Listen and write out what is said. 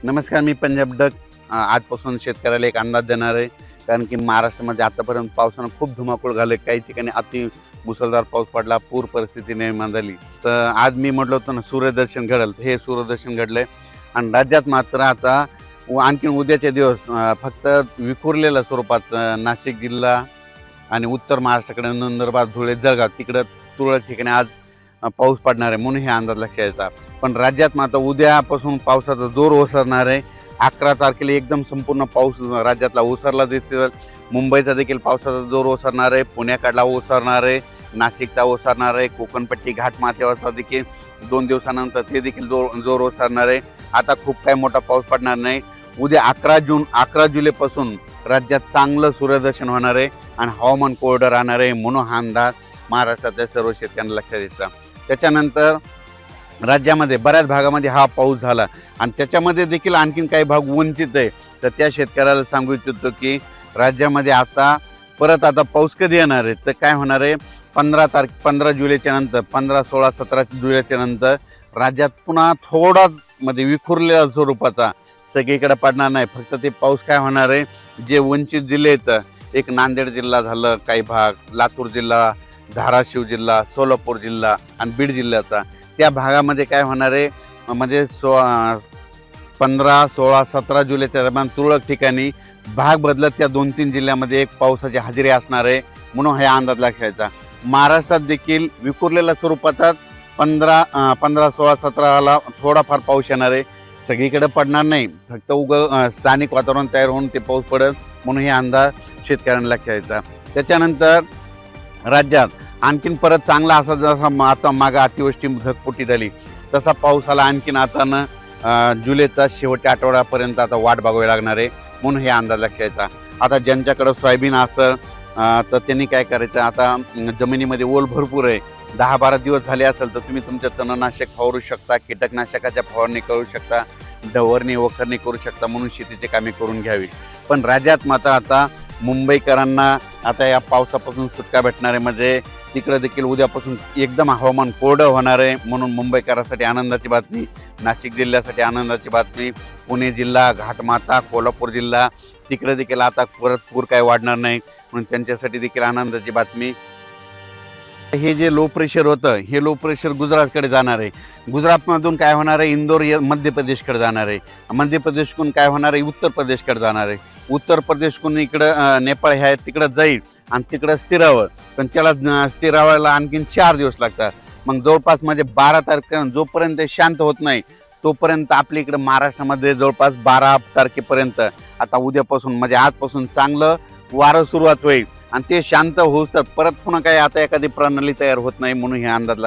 नमस्कार, मी पंजाब डक. आजपासून शेतकऱ्याला एक अंदाज देणार आहे. कारण की महाराष्ट्रामध्ये आतापर्यंत पावसानं खूप धुमाकूळ घाले, काही ठिकाणी अति मुसळधार पाऊस पडला, पूर परिस्थिती निर्माण झाली. तर आज मी म्हटलं होतं ना सूर्यदर्शन घडेल, हे सूर्यदर्शन घडलंय. आणि राज्यात मात्र आता आणखीन उद्याचे दिवस फक्त विखुरलेल्या स्वरूपाचं नाशिक जिल्हा आणि उत्तर महाराष्ट्राकडे नंदुरबार, धुळे, जळगाव तिकडं तुरळक ठिकाणी आज पाऊस पडणार आहे म्हणून हे अंदाज लक्षात यायचा. पण राज्यात मात्र उद्यापासून पावसाचा जोर ओसरणार आहे. 11 तारखेला एकदम संपूर्ण पाऊस राज्यातला ओसरला दिसेल. मुंबईचा देखील पावसाचा जोर ओसरणार आहे, पुण्याकडला ओसरणार आहे, नाशिकचा ओसरणार आहे, कोकणपट्टी घाटमाथ्यावरचा देखील 2 दिवसानंतर ते देखील जोर ओसरणार आहे. आता खूप काही मोठा पाऊस पडणार नाही. उद्या 11 जुलैपासून राज्यात चांगलं सूर्यदर्शन होणार आहे आणि हवामान कोरडं राहणार आहे म्हणून हा अंदाज महाराष्ट्रातल्या सर्व शेतकऱ्यांना लक्षात यायचा. त्याच्यानंतर राज्यामध्ये बऱ्याच भागामध्ये हा पाऊस झाला आणि त्याच्यामध्ये देखील आणखीन काही भाग वंचित आहे. तर त्या शेतकऱ्याला सांगू इच्छितो की राज्यामध्ये आता पाऊस कधी येणार आहे, तर काय होणार आहे 15 जुलैच्या नंतर, 15, 16, 17 जुलैच्या नंतर राज्यात पुन्हा थोडाच विखुरलेल्या स्वरूपाचा सगळीकडे पडणार नाही. फक्त ते पाऊस काय होणार आहे, जे वंचित जिल्हे आहेत, एक नांदेड जिल्हा झालं, काही भाग लातूर जिल्हा, धाराशिव जिल्हा, सोलापूर जिल्हा आणि बीड जिल्ह्याचा, त्या भागामध्ये काय होणार आहे 15, 16, 17 जुलैच्या दरम्यान तुरळक ठिकाणी भाग बदलत त्या 2-3 जिल्ह्यामध्ये एक पावसाची हजेरी असणार आहे म्हणून हा अंदाज लक्षायचा. महाराष्ट्रात देखील विखुरलेल्या स्वरूपाचाच 15, 16, 17ला थोडाफार पाऊस येणार आहे. सगळीकडे पडणार नाही, फक्त स्थानिक वातावरण तयार होऊन ते पाऊस पडेल म्हणून हे अंदाज शेतकऱ्यांना लक्षात यायचा. त्याच्यानंतर राज्यात आणखीन परत चांगला असा जसा आता मागं अतिवृष्टी ढगफुटी झाली तसा पावसाला आणखीन आता जुलैचा शेवटच्या आठवड्यापर्यंत आता वाट बघावी लागणार आहे म्हणून हे अंदाज लक्षात यायचा. आता ज्यांच्याकडं सोयाबीन असेल तर त्यांनी काय करायचं, आता जमिनीमध्ये ओल भरपूर आहे, 10-12 दिवस झाले असेल तर तुम्ही तुमचं तणनाशक फवारू शकता, कीटकनाशकाच्या फवारणी करू शकता, डवरणी वखरणी करू शकता म्हणून शेतीची कामे करून घ्यावी. पण राज्यात मात्र आता मुंबईकरांना आता या पावसापासून सुटका भेटणार आहे. म्हणजे तिकडे देखील उद्यापासून एकदम हवामान कोरडं होणार आहे म्हणून मुंबईकरांसाठी आनंदाची बातमी, नाशिक जिल्ह्यासाठी आनंदाची बातमी, पुणे जिल्हा, घाटमाथा, कोल्हापूर जिल्हा तिकडे देखील आता परत पूर काय वाढणार नाही म्हणून त्यांच्यासाठी देखील आनंदाची बातमी. हे जे लो प्रेशर होतं हे लो प्रेशर गुजरातकडे जाणार आहे. गुजरातमधून काय होणार आहे, इंदोर मध्य प्रदेशकडे जाणार आहे. मध्य प्रदेशकडून काय होणार आहे, उत्तर प्रदेशकडे जाणार आहे. उत्तर प्रदेशकडून इकडं नेपाळ ह्या तिकडं जाईल आणि तिकडं स्थिरावं, पण त्याला स्थिरावायला आणखीन 4 दिवस लागतात. मग जवळपास 12 तारखेपर्यंत जोपर्यंत शांत होत नाही तोपर्यंत आपल्या इकडं महाराष्ट्रामध्ये जवळपास 12 तारखेपर्यंत आता उद्यापासून आजपासून चांगलं वारं सुरुवात होईल आणि ते शांत होऊस तर परत पुन्हा काही आता एखादी प्रणाली तयार होत नाही म्हणून हे अंदाज